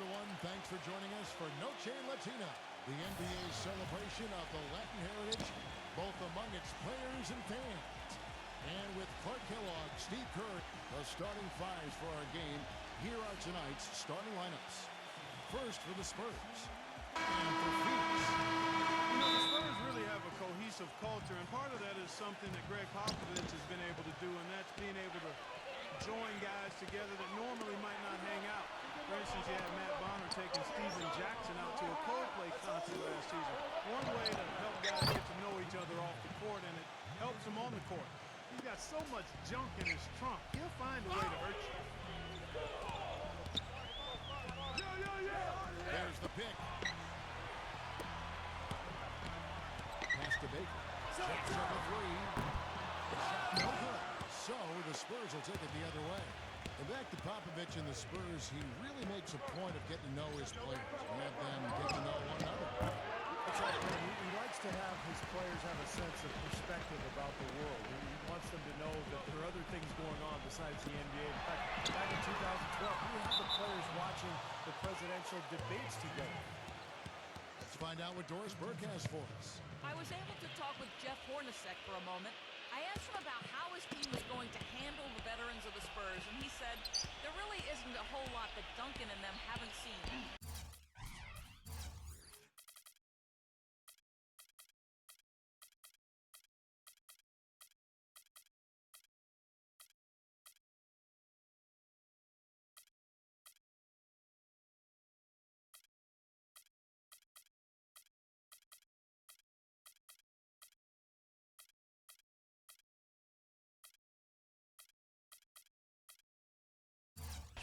everyone. Thanks for joining us for Noche Latina, the NBA's celebration of the Latin heritage, both among its players and fans. And with Clark Kellogg, Steve Kerr, the starting fives for our game, here are tonight's starting lineups. First for the Spurs. And for Phoenix. You know, the Spurs really have a cohesive culture, and part of that is something that Greg Popovich has been able to do, and that's being able to join guys together that normally might not hang out. For instance, you had Matt Bonner taking Steven Jackson out to a Coldplay concert last season. One way to help guys get to know each other off the court, and it helps them on the court. He's got so much junk in his trunk, he'll find a way to hurt you. There's the pick. Pass to Baker. Checks on the three. Shot no good. So the Spurs will take it the other way. And back to Popovich and the Spurs, he really makes a point of getting to know his players and have them get to know one another. That's right, man. He likes to have his players have a sense of perspective about the world. He wants them to know that there are other things going on besides the NBA. In fact, back in 2012, we had the players watching the presidential debates together. Let's find out what Doris Burke has for us. I was able to talk with Jeff Hornacek for a moment. I asked him about how his team was going to handle the veterans of the Spurs, and he said there really isn't a whole lot that Duncan and them haven't seen.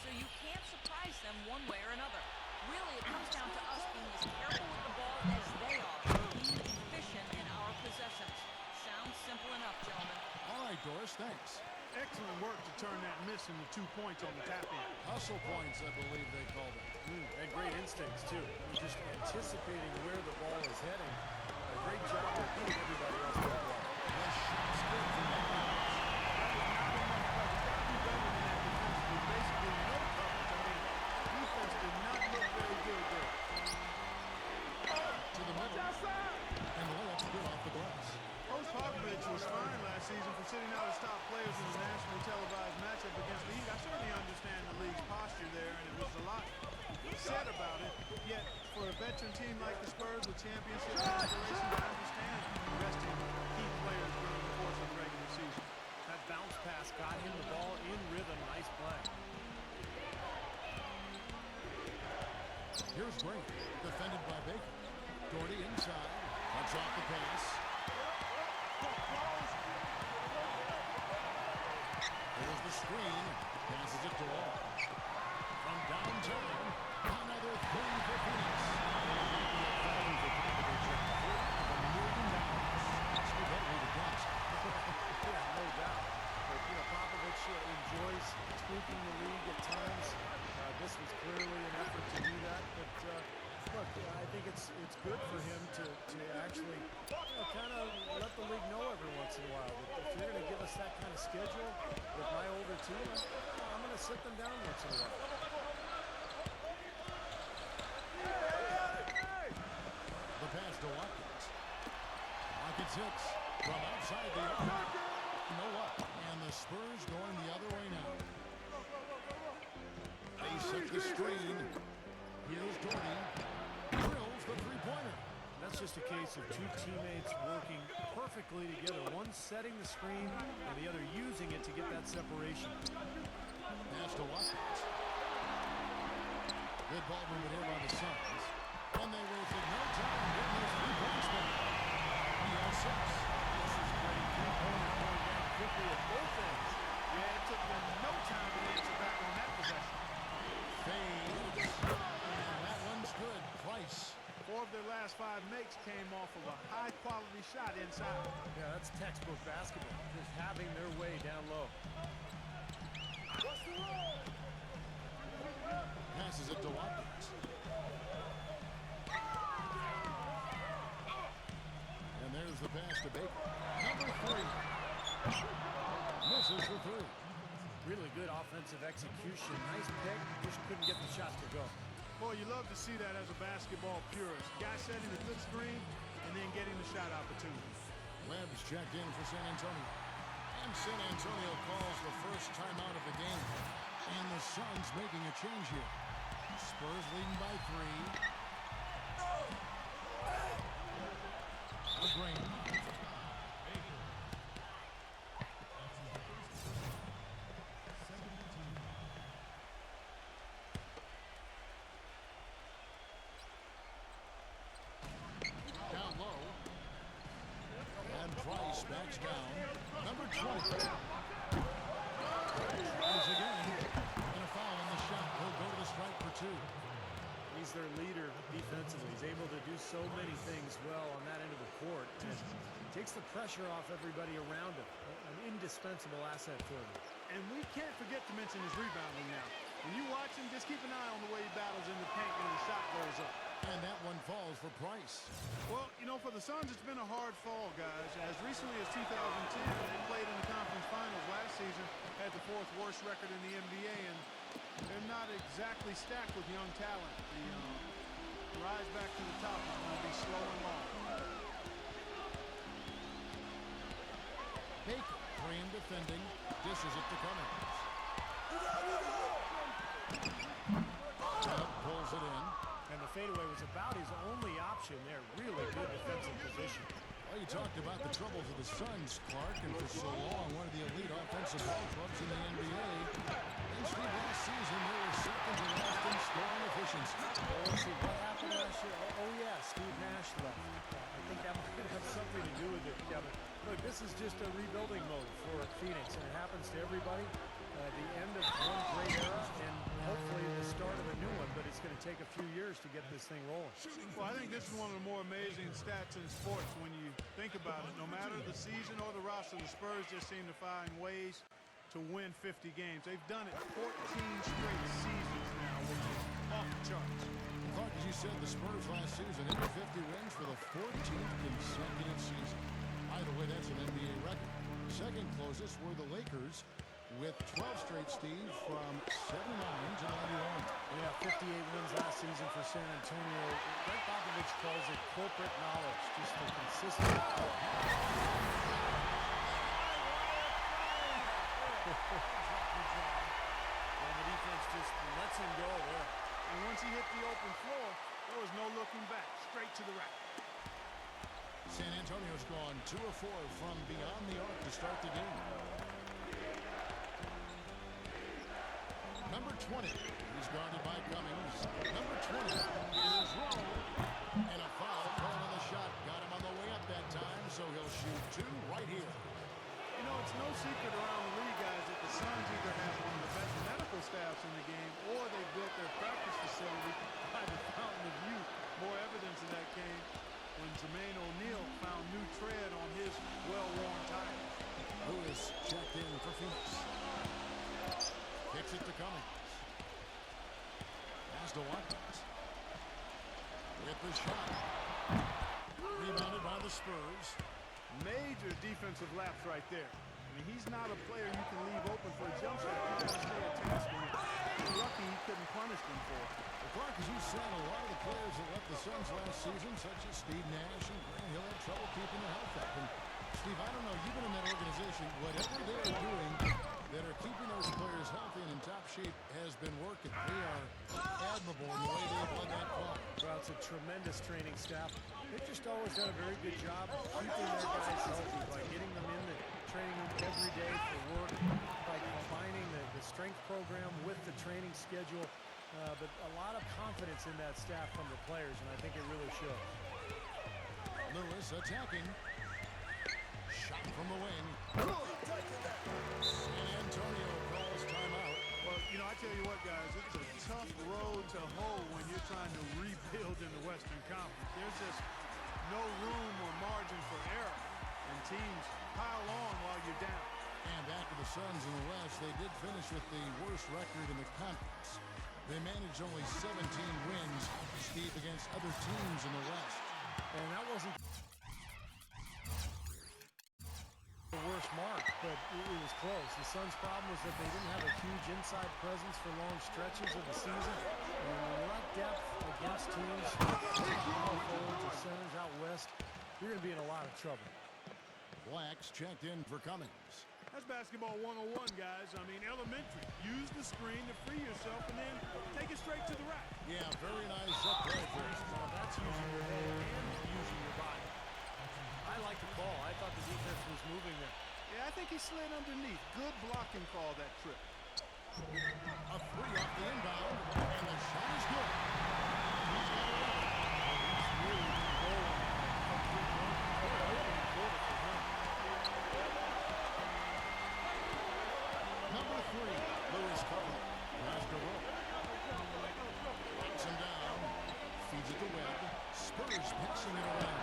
So you can't surprise them one way or another. Really, it comes down to us being as careful with the ball as they are, being efficient in our possessions. Sounds simple enough, gentlemen. All right, Doris, thanks. Excellent work to turn that miss into 2 points on the tap-in. Hustle points, I believe they called it. And great instincts, too. Just anticipating where the ball is heading. A great job of beating everybody else with the ball. The shot's good from the Basically, no coverage. I mean, defense did not look very good there. to the middle. And the layup's good off the glass. Coach Popovich was fine last season for sitting out his top players in the nationally televised matchup against the Heat. I certainly understand the league's posture there, and it was a lot said about it. Yet, for a veteran team like the Spurs with championship aspirations, I understand resting key players during the course of the regular season. That bounce pass got him the ball in rhythm. Nice play. Here's Green, defended by Baker. Doherty inside, cuts off the pass. There's the screen, passes it to Wall. From downtown, another three for Phoenix. Value for Popovich at $1 million. Steve Edley the best. Yeah, no doubt. But, Popovich enjoys tweaking the league at times. This was clearly an effort to do that. But, look, I think it's good for him to actually kind of let the league know every once in a while that if you're going to give us that kind of schedule with my older team, I'm going to sit them down once in a while. The pass to Watkins. Watkins hits from outside the arc. No up. And the Spurs going the other way now. They set the screen. Here's Doherty. Drills the three-pointer. That's just a case of two teammates working perfectly together. One setting the screen and the other using it to get that separation. Pass to Watkins. Good ball movement here by the Suns. And they wasted no time getting those 3 points back. He has 6. This is great. Three-pointers going down quickly at both ends. Yeah, it took them no time to answer back on that possession. Fades. And that one's good. Price. 4 of their last 5 makes came off of a high-quality shot inside. Yeah, that's textbook basketball. Just having their way down low. Passes it to Watkins. And there's the pass to Baker. Number 3. Misses for 3. Really good offensive execution. Nice pick. Just couldn't get the shot to go. Boy, you love to see that as a basketball purist. Guy setting a good screen and then getting the shot opportunity. Webb's checked in for San Antonio. And San Antonio calls the first timeout of the game. And the Suns making a change here. Spurs leading by 3. LeGrand. Down low. And Price backs down. Number 20. Tries again. And a foul on the shot. He'll go to the strike for 2. He's their leader defensively. He's able to do so many things well on that end of the court. And takes the pressure off everybody around him. An indispensable asset for them. And we can't forget to mention his rebounding now. When you watch him, just keep an eye on the way he battles in the paint when the shot goes up. And that one falls for Price. Well, you know, for the Suns, it's been a hard fall, guys. As recently as 2010, they played in the conference finals last season, had the 4th worst record in the NBA, and they're not exactly stacked with young talent. The rise back to the top is going to be slow and long. Baker, frame defending, dishes it to Cummings. Pulls it in. And the fadeaway was about his only option there. Really good defensive position. Well, you talked about the troubles of the Suns, Clark, and for so long, one of the elite offensive ball clubs in the NBA. And Steve, last season, they were second to last in scoring efficiency. Well, let's see, what happened last year? Oh, yeah, Steve Nash left. I think that might have something to do with it, Kevin. Look, this is just a rebuilding mode for Phoenix, and it happens to everybody. The end of one great era, and hopefully the start of a new one, but it's going to take a few years to get this thing rolling. Well, I think this is one of the more amazing stats in sports when you think about it. No matter the season or the roster, the Spurs just seem to find ways to win 50 games. They've done it 14 straight seasons now, which is off the charts. Clark, as you said, the Spurs last season hit 50 wins for the 14th consecutive season. Either way, that's an NBA record. Second closest were the Lakers, with 12 straight, Steve, from 79 to 91. Yeah, 58 wins last season for San Antonio. Greg Popovich calls it corporate knowledge, just the consistent. And the defense just lets him go there. And once he hit the open floor, there was no looking back, straight to the rack. San Antonio's gone 2 of 4 from beyond the arc to start the game. Number 20, he's guarded by Cummings. Number 20 is Rowe. And a foul called on the shot. Got him on the way up that time, so he'll shoot 2 right here. You know, it's no secret around the league, guys, that the Suns either have one of the best medical staffs in the game or they built their practice facility by the fountain of youth. More evidence of that came when Jermaine O'Neal found new tread on his well-worn tires. Lewis checked in for Phoenix. Kicks it to Cummings. Pass to Watkins. With the shot. Rebounded by the Spurs. Major defensive lapse right there. I mean, he's not a player you can leave open for a jump shot. You got to stay attached to him. You're lucky he couldn't punish them for it. Well, Clark, as you said, a lot of the players that left the Suns last season, such as Steve Nash and Grant Hill, had trouble keeping their health up. And Steve, I don't know, you've been in that organization. Whatever they're doing that are keeping those players healthy and in top shape has been working. They are admirable in the way they've led that club. Well, it's a tremendous training staff. They've just always done a very good job of keeping their guys healthy by getting them in the training room every day for work, by combining the strength program with the training schedule. But a lot of confidence in that staff from the players, and I think it really shows. Lewis attacking. Shot from the wing. San Antonio calls timeout. Well, you know, I tell you what, guys, it's a tough road to hoe when you're trying to rebuild in the Western Conference. There's just no room or margin for error, and teams pile on while you're down. And back to the Suns in the West, they did finish with the worst record in the conference. They managed only 17 wins, Steve, against other teams in the West. And that wasn't the worst mark, but it was close. The Suns' problem was that they didn't have a huge inside presence for long stretches of the season. And when you let depth against teams, power forwards or centers out west, you're going to be in a lot of trouble. Black's checked in for Cummings. That's basketball 101, guys. I mean, elementary. Use the screen to free yourself and then take it straight to the rack. Yeah, very nice up play first. Well, that's using your head and using your body. I like the call. I thought the defense was moving there. Yeah, I think he slid underneath. Good blocking call that trip. A three off the inbound, and the shot is good. He's got it up. He's really been rolling. Number 3, Lewis Cover. Pass to Rook. Knocks him down. Feeds it to Webb. Spurs passing it around.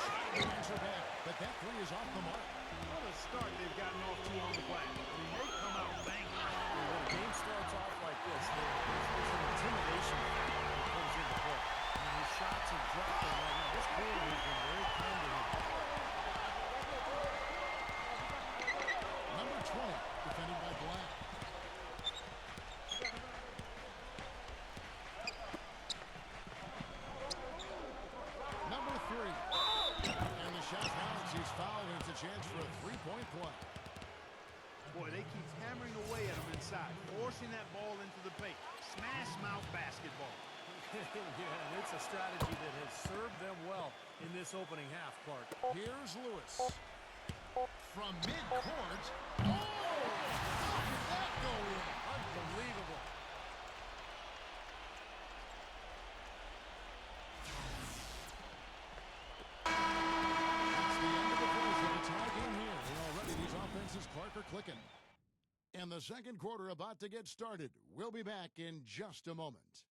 Trying to answer back, but that three is off the mark. What a start they've gotten off to on the glass. I mean, they come out banging. When a game starts off like this, there's an intimidation factor that comes into play. And his shots are dropping right now. This quarter has been very kind to him. Number 20, defended by Black. Number 3. And the shot counts. He's fouled, and it's a chance for a three-point play. Boy, they keep hammering away at him inside, forcing that ball into the paint. Smash mouth basketball. Yeah, and it's a strategy that has served them well in this opening half, Clark. Here's Lewis. From mid-court. Oh! How did that go in? Unbelievable. That's the end of the first of the tie game here. And already these offenses, Clark, are clicking. And the second quarter about to get started. We'll be back in just a moment.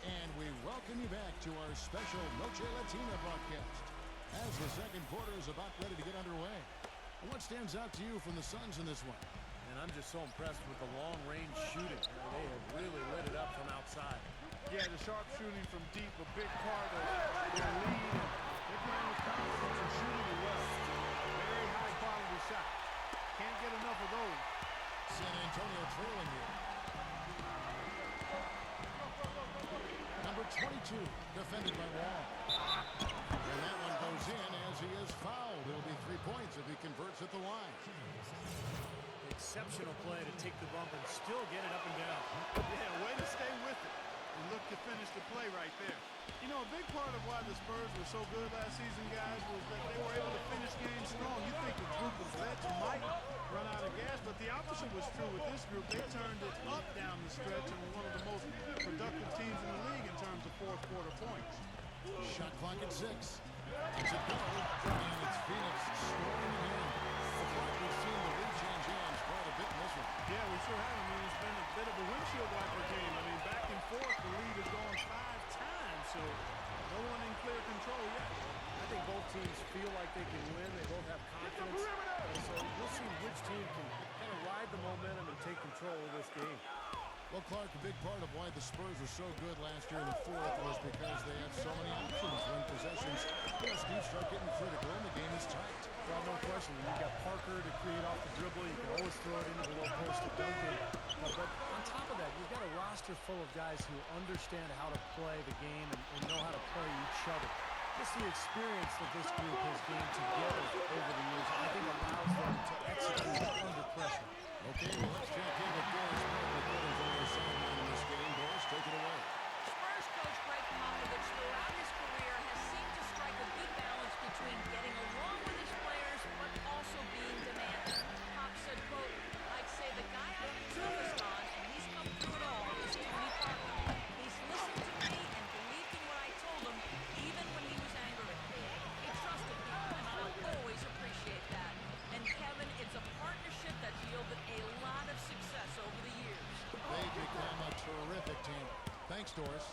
And we welcome you back to our special Noche Latina broadcast as the second quarter is about ready to get underway. What stands out to you from the Suns in this one? And I'm just so impressed with the long-range shooting. They have really lit it up from outside. Yeah, the sharp shooting from deep, a big part of their lead. They're playing with confidence and shooting it well. Very high-quality shot. Can't get enough of those. San Antonio trailing here. Number 22, defended by Wall. And that one goes in as he is fouled. It'll be 3 points if he converts at the line. Exceptional play to take the bump and still get it up and down. Yeah, way to stay with it and look to finish the play right there. You know, a big part of why the Spurs were so good last season, guys, was that they were able to finish games strong. You think a group of vets might run out of gas, but the opposite was true with this group. They turned it up down the stretch and were one of the most productive teams in the league in terms of fourth quarter points. Shot clock at 6. It's a go, and it's Phoenix scoring again. Looks like we've seen the lead change hands quite a bit in this one. Yeah, we sure have. I mean, it's been a bit of a windshield wiper game. I mean, back and forth, the lead has gone 5 times, so no one in clear control yet. I think both teams feel like they can win. They both have confidence. And so we'll see which team can kind of ride the momentum and take control of this game. Well, Clark, a big part of why the Spurs were so good last year in the fourth was because they had so many options when possessions. Yes, you start getting critical and the game is tight. Well, no question. You've got Parker to create off the dribble. You can always throw it into the low post to Duncan. But on top of that, you've got a roster full of guys who understand how to play the game and know how to play each other. Just the experience that this group has gained together over the years, I think allows them to execute under pressure. Okay, well, let's check in with Boris Parker, reporting from the sideline in this game. Boris, take it away. Spurs coach Greg Popovich throughout his career has seemed to strike a good balance between getting along with his players but also being demanding. Pop said, quote, "I'd say the guy I've been focused on, and he's come through it all, is Tony Parker. He's listened to me and believed in what I told him, even when he was angry at me. He trusted me, and I'll always appreciate that. And Kevin, it's a partnership that's yielded a lot of success over the years." They've become a terrific team. Thanks, Doris.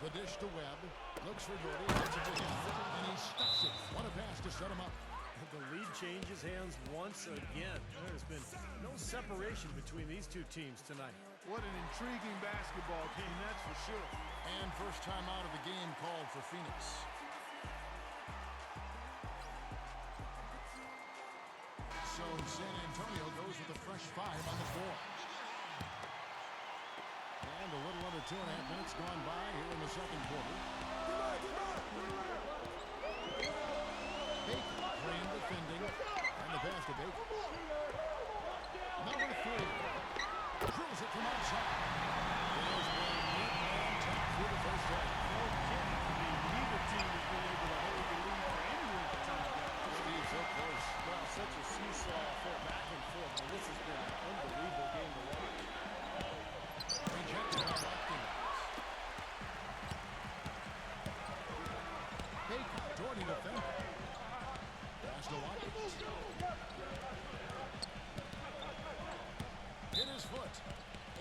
The dish to Webb. Looks for Gordy. Gets it to him. And he stuffs it. What a pass to set him up. The lead changes hands once again. There's been no separation between these two teams tonight. What an intriguing basketball game, that's for sure. And first time out of the game called for Phoenix. San Antonio goes with a fresh 5 on the floor. And a little under 2.5 minutes gone by here in the second quarter. Baker, frame defending, and the pass to Baker. Number 3, drills it from outside. It has been neat and tough through the first half. No kidding. I mean, neither team has been able to hold the lead for any length of time. Steve, so close. Well, such a seesaw affair back and forth. But this has been an unbelievable game to watch. Rejected by Watkins. Baker, Doherty defender. Pass to Watkins. Hit his foot.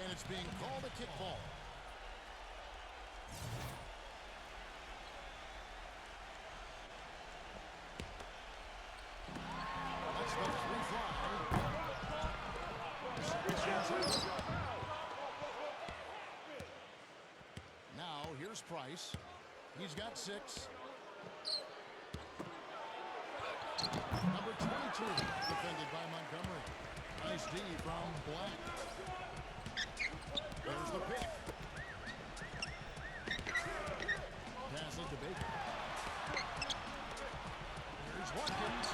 And it's being called a kickball. That's the 3 fly. Now, here's Price. He's got 6. Number 22, defended by Montgomery. Nice D from Black. There's the pick. Pass it to Baker. Here's Watkins.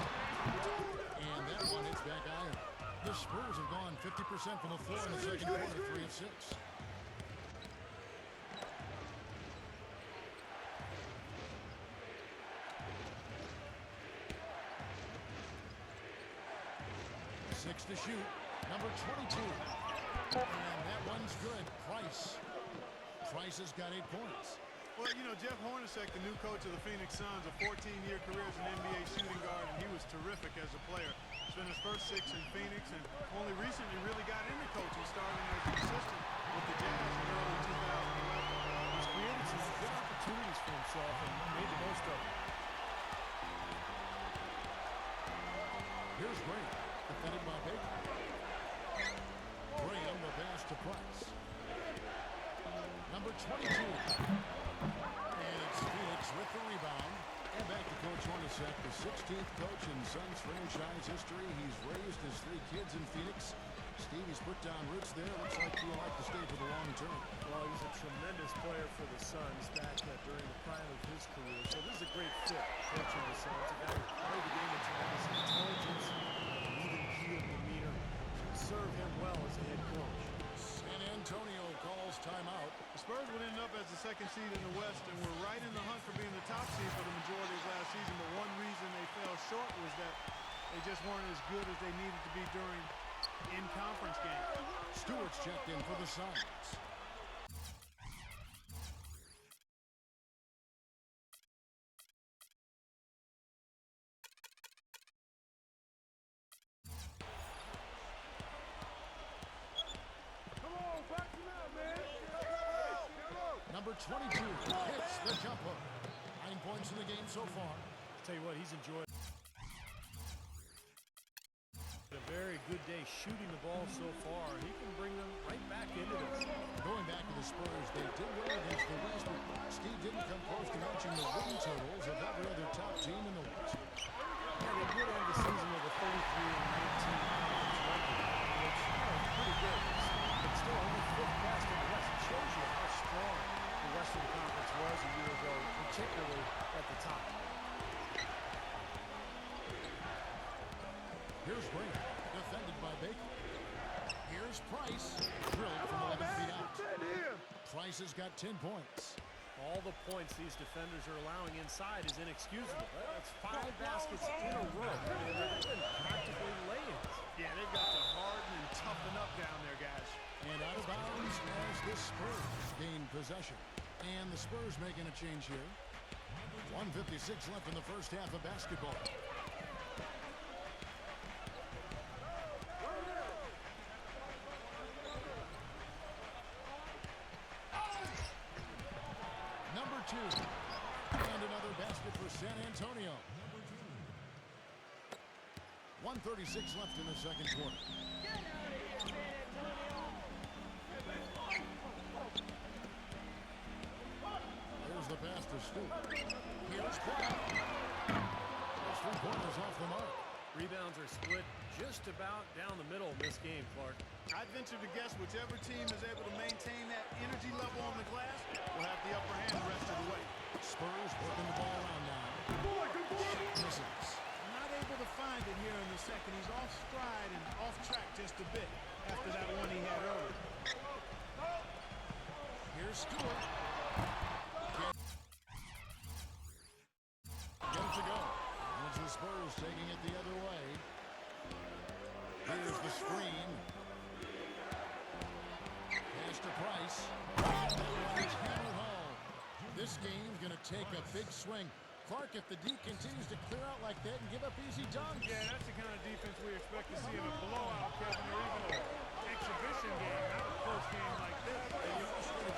And that one hits back iron. The Spurs have gone 50% from the floor in the second quarter, 3 of 6. Six to shoot. Number 22. And that one's good. Price has got 8 points. Well, you know, Jeff Hornacek, the new coach of the Phoenix Suns, a 14-year career as an NBA shooting guard, and he was terrific as a player. Spent his first 6 in Phoenix, and only recently really got into coaching, starting as an assistant with the Jazz in early 2011. He's created some good opportunities for himself and made the most of them. Here's Graham, defended by Baker. Graham, the pass to Price. Number 22. And it's Phoenix with the rebound. And back to Coach Hornacek, the 16th coach in Suns franchise history. He's raised his 3 kids in Phoenix. Stevie's put down roots there. Looks like he'll like to stay for the long term. Well, he's a tremendous player for the Suns back during the prime of his career. So this is a great fit coaching the Suns. A guy who played the game with tremendous intelligence, even-keeled demeanor. Should serve him well as a head coach. San Antonio calls timeout. The Spurs would end up as the 2nd seed in the West and were right in the hunt for being the top seed for the majority of last season. But one reason they fell short was that they just weren't as good as they needed to be during in-conference games. Stewart's checked in for the Suns. Number 22 hits the jumper. 9 points in the game so far. I'll tell you what, he's enjoyed a very good day shooting the ball so far. He can bring them right back into this. Going back to the Spurs, they did well against the West, but Steve didn't come close to matching the win totals of every other top team in the West. Yeah, they did end the season with a 33-19 conference record, which is pretty good. But still only 5th best in the West. It shows you how strong the Western Conference was a year ago, particularly at the top. Here's Graham, defended by Baker. Here's Price, drilled from 11 feet out. Price has got 10 points. All the points these defenders are allowing inside is inexcusable. That's 5 baskets in a row. They've been practically lay-ins. Yeah, they've got to harden and toughen up down there, guys. And out of bounds as the Spurs gain possession. And the Spurs making a change here. 1:56 left in the first half of basketball. Number 2. And another basket for San Antonio. 1:36 left in the second quarter. There's the pass to Stewart. Here's Clark. Those 3 pointers off the mark. Rebounds are split just about down the middle in this game, Clark. I'd venture to guess whichever team is able to maintain that energy level on the glass will have the upper hand the rest of the way. Spurs working the ball around now. Misses. Not able to find it here in the second. He's off stride and off track just a bit after that one he had earlier. Here's Stewart. Get it to go. Here's the Spurs taking it the other way. Here's the screen. Pass to Price. Hammered home. This game's going to take a big swing. Clark, if the D continues to clear out like that and give up easy dunks. Yeah, that's the kind of defense we expect to see in a blowout, Kevin, or even an exhibition game, not a close game like this.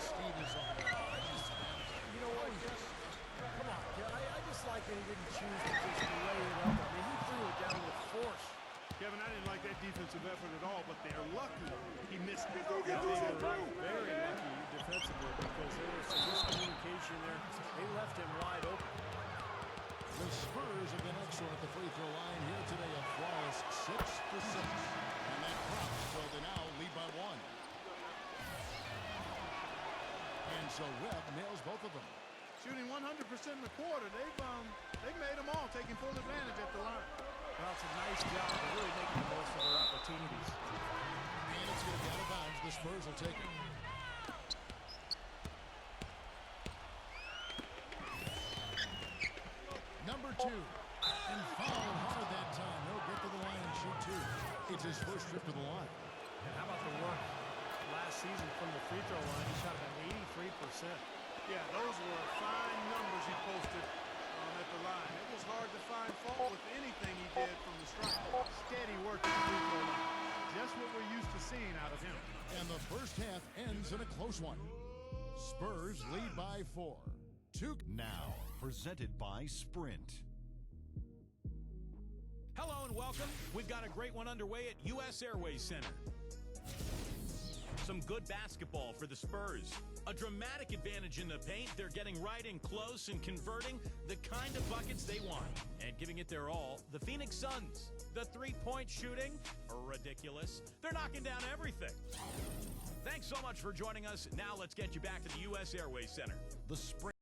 Steve is on there. You know what? Come on, kid. I just like that he didn't choose to just lay it up. I mean, he threw it down with force. Kevin, I didn't like that defensive effort at all, but they're lucky he missed it. They were very lucky defensively because there was some miscommunication there. They left him wide open. The Spurs have been excellent at the free throw line here today, a flawless 6 for 6. And that counts, so they now lead by 1. And so Webb nails both of them. Shooting 100% in the quarter. They've made them all, taking full advantage at the line. Well, it's a nice job of really making the most of their opportunities. And it's going to be out of bounds. The Spurs will take it. Number 2. And fouled hard that time. He'll get to the line and shoot 2. It's his first trip to the line. And how about the work last season from the free throw line? He shot about 83%. Yeah, those were fine numbers he posted at the line. It was hard to find fault with anything he did from the stripe. Steady work at the free throw line. Just what we're used to seeing out of him. And the first half ends in a close one. Spurs lead by 4. Now, presented by Sprint. Hello and welcome. We've got a great one underway at U.S. Airways Center. Some good basketball for the Spurs. A dramatic advantage in the paint. They're getting right in close and converting the kind of buckets they want. And giving it their all, the Phoenix Suns. The three-point shooting, ridiculous. They're knocking down everything. Thanks so much for joining us. Now let's get you back to the U.S. Airways Center. The Spring